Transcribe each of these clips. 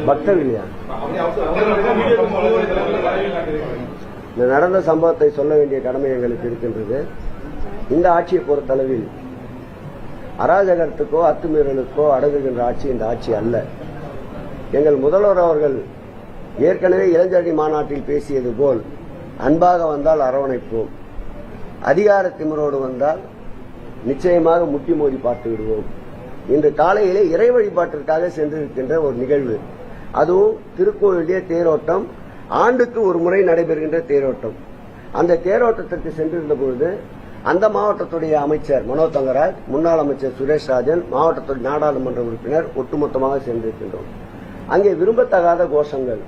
பக்தர் இல்லையா? நடந்த சம்பவத்தை சொல்ல வேண்டிய கடமை எங்களுக்கு இருக்கின்றது. இந்த ஆட்சியை பொறுத்தளவில் அராஜகத்துக்கோ அத்துமீறலுக்கோ அடங்குகின்ற ஆட்சி இந்த ஆட்சி அல்ல. எங்கள் முதல்வர் அவர்கள் ஏற்கனவே இளைஞரணி மாநாட்டில் பேசியது போல் அன்பாக வந்தால் அரவணைப்போம், அதிகார திமிரோடு வந்தால் நிச்சயமாக முட்டி மோதி பார்த்து விடுவோம். இன்று காலையிலே இறை வழிபாட்டிற்காக சென்றிருக்கின்ற ஒரு நிகழ்வு, அதுவும் திருக்கோயிலே தேரோட்டம், ஆண்டுக்கு ஒரு முறை நடைபெறுகின்ற தேரோட்டம். அந்த தேரோட்டத்திற்கு சென்றிருந்த பொழுது அந்த மாவட்டத்துடைய அமைச்சர் மனோ தங்கராஜ், முன்னாள் அமைச்சர் சுரேஷ் ராஜன், மாவட்டத்துடைய நாடாளுமன்ற உறுப்பினர் ஒட்டுமொத்தமாக சென்றிருக்கின்றோம். அங்கே விரும்பத்தகாத கோஷங்கள்,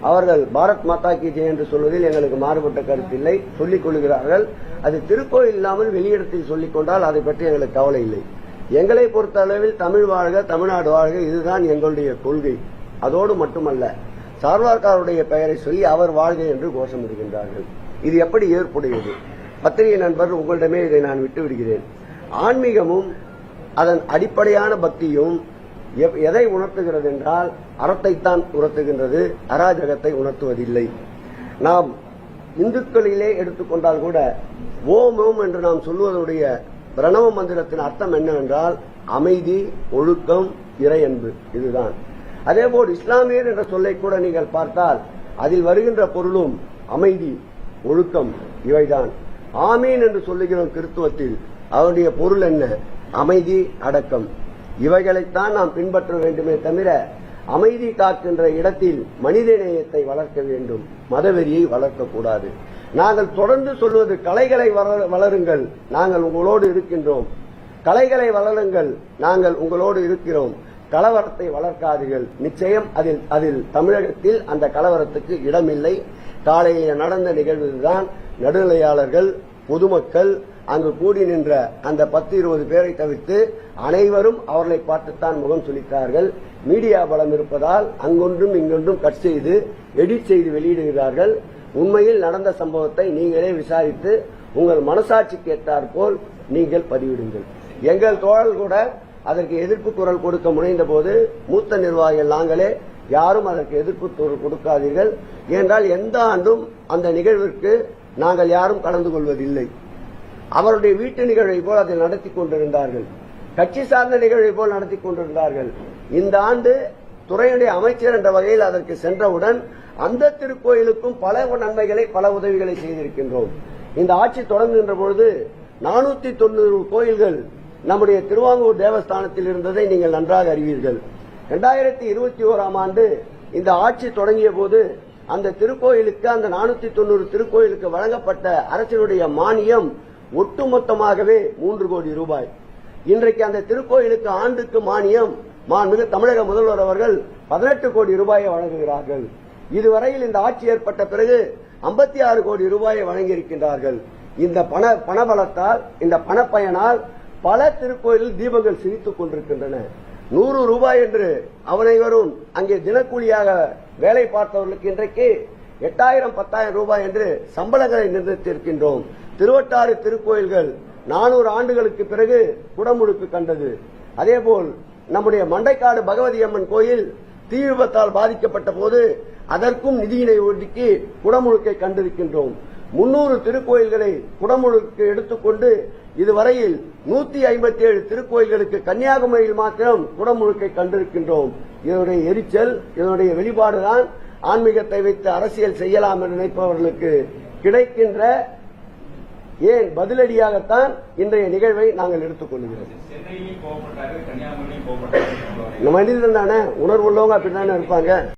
அவர்கள் பாரத் மாதா கி ஜெய் என்று சொல்வதில் எங்களுக்கு மாறுபட்ட கருத்தில்லை, சொல்லிக் கொள்கிறார்கள். அது திருக்கோயில் இல்லாமல் வெளியிடத்தில் சொல்லிக் கொண்டால் அதை பற்றி எங்களுக்கு கவலை இல்லை. எங்களை பொறுத்த அளவில் தமிழ் வாழ்க, தமிழ்நாடு வாழ்க, இதுதான் எங்களுடைய கொள்கை. அதோடு மட்டுமல்ல, சார்வார்காருடைய பெயரை சொல்லி அவர் வாழ்க என்று கோஷமிடுகின்றார்கள். இது எப்படி ஏற்புடையது? பத்திரிகை நண்பர், உங்களிடமே இதை நான் விட்டு விடுகிறேன். ஆன்மீகமும் அதன் அடிப்படையான பக்தியும் எதை உணர்த்துகிறது என்றால் அறத்தைத்தான் உணர்த்துகின்றது, அராஜகத்தை உணர்த்துவதில்லை. நாம் இந்துக்களிலே எடுத்துக்கொண்டால் கூட ஓம் ஓம் என்று நாம் சொல்வதுடைய பிரணவ மந்திரத்தின் அர்த்தம் என்னவென்றால் அமைதி, ஒழுக்கம், இறை அன்பு, இதுதான். அதேபோல் இஸ்லாமியர் என்ற சொல்லை கூட நீங்கள் பார்த்தால் அதில் வருகின்ற பொருளும் அமைதி, ஒழுக்கம், இவைதான். ஆமீன் என்று சொல்லுகிறோம் கிறிஸ்துவத்தில், அவருடைய பொருள் என்ன? அமைதி, அடக்கம். இவைகளைத்தான் நாம் பின்பற்ற வேண்டுமே தவிர அமைதி காக்கின்ற இடத்தில் மனிதநேயத்தை வளர்க்க வேண்டும், மதவெறியை வளர்க்கக்கூடாது. நாங்கள் தொடர்ந்து சொல்வது கலைகளை வளருங்கள், நாங்கள் உங்களோடு இருக்கின்றோம். கலைகளை வளருங்கள், நாங்கள் உங்களோடு இருக்கிறோம். கலவரத்தை வளர்க்காதீர்கள். நிச்சயம் அதில் தமிழகத்தில் அந்த கலவரத்துக்கு இடமில்லை. காலையில் நடந்த நிகழ்வுதான். நடுநிலையாளர்கள், பொதுமக்கள், அங்கு கூடி நின்ற அந்த 10-20 பேரை தவிர்த்து அனைவரும் அவர்களை பார்த்துத்தான் முகம் சுளித்தார்கள். மீடியா பலம் இருப்பதால் அங்கொன்றும் இங்கொன்றும் கட் செய்து எடிட் செய்து வெளியிடுகிறார்கள். உண்மையில் நடந்த சம்பவத்தை நீங்களே விசாரித்து உங்கள் மனசாட்சிக்கு ஏற்றாற்போல் நீங்கள் பதிவிடுங்கள். எங்கள் தோழல் கூட அதற்கு எதிர்ப்பு குரல் கொடுக்க முனைந்த போது மூத்த நிர்வாகிகள் நாங்களே யாரும் அதற்கு எதிர்ப்பு குரல் கொடுக்காதீர்கள், ஏனென்றால் எந்த ஆண்டும் அந்த நிகழ்விற்கு நாங்கள் யாரும் கலந்து கொள்வதில்லை. அவருடைய வீட்டு நிகழ்வை போல் அதை நடத்தி கொண்டிருந்தார்கள், கட்சி சார்ந்த நிகழ்வை போல் நடத்தி கொண்டிருந்தார்கள். இந்த ஆண்டு துறையுடைய அமைச்சர் என்ற வகையில் அதற்கு சென்றவுடன் அந்த திருக்கோயிலுக்கும் பல நன்மைகளை, பல உதவிகளை செய்திருக்கின்றோம். இந்த ஆட்சி தொடங்குகின்ற பொழுது 490 கோயில்கள் நம்முடைய திருவாங்கூர் தேவஸ்தானத்தில் இருந்ததை நீங்கள் நன்றாக அறிவீர்கள். 2021ஆம் ஆண்டு இந்த ஆட்சி தொடங்கிய போது அந்த திருக்கோயிலுக்கு, அந்த 490 திருக்கோயிலுக்கு வழங்கப்பட்ட அரசினுடைய மானியம் ஒட்டுமொத்தமாகவே 3 கோடி ரூபாய். இன்றைக்கு அந்த திருக்கோயிலுக்கு ஆண்டுக்கு மானியம் மாண்புமிகு தமிழக முதல்வர் அவர்கள் 18 கோடி ரூபாயை வழங்குகிறார்கள். இதுவரையில் இந்த ஆட்சி ஏற்பட்ட பிறகு 56 கோடி ரூபாயை வழங்கியிருக்கின்றார்கள். இந்த பணபலத்தால், இந்த பணப்பயனால் பல திருக்கோயிலில் தீபங்கள் சிரித்துக் கொண்டிருக்கின்றன. 100 ரூபாய் என்று அனைவரும் அங்கே தினக்கூலியாக வேலை பார்த்தவர்களுக்கு இன்றைக்கு 8000, 10,000 ரூபாய் என்று சம்பளங்களை நிர்ணயித்திருக்கின்றோம். திருவட்டாறு திருக்கோயில்கள் 400 ஆண்டுகளுக்கு பிறகு குடமுழுக்கு கண்டது. அதேபோல் நம்முடைய மண்டைக்காடு பகவதி அம்மன் கோயில் தீ விபத்தால் பாதிக்கப்பட்ட போது அதற்கும் நிதியினை ஒதுக்கி குடமுழுக்கை கண்டிருக்கின்றோம். 300 திருக்கோயில்களை குடமுழுக்கு எடுத்துக்கொண்டு இதுவரையில் 157 திருக்கோயில்களுக்கு கன்னியாகுமரியில் மாத்திரம் குடமுழுக்கை கண்டிருக்கின்றோம். இதனுடைய எரிச்சல், இதனுடைய வெளிப்பாடுதான் ஆன்மீகத்தை வைத்து அரசியல் செய்யலாம் என்று நினைப்பவர்களுக்கு கிடைக்கின்ற ஏன் பதிலடியாகத்தான் இன்றைய நிகழ்வை நாங்கள் எடுத்துக் கொள்கிறோம். மனிதன் தானே, உணர்வுள்ளவங்க அப்படித்தானே இருப்பாங்க.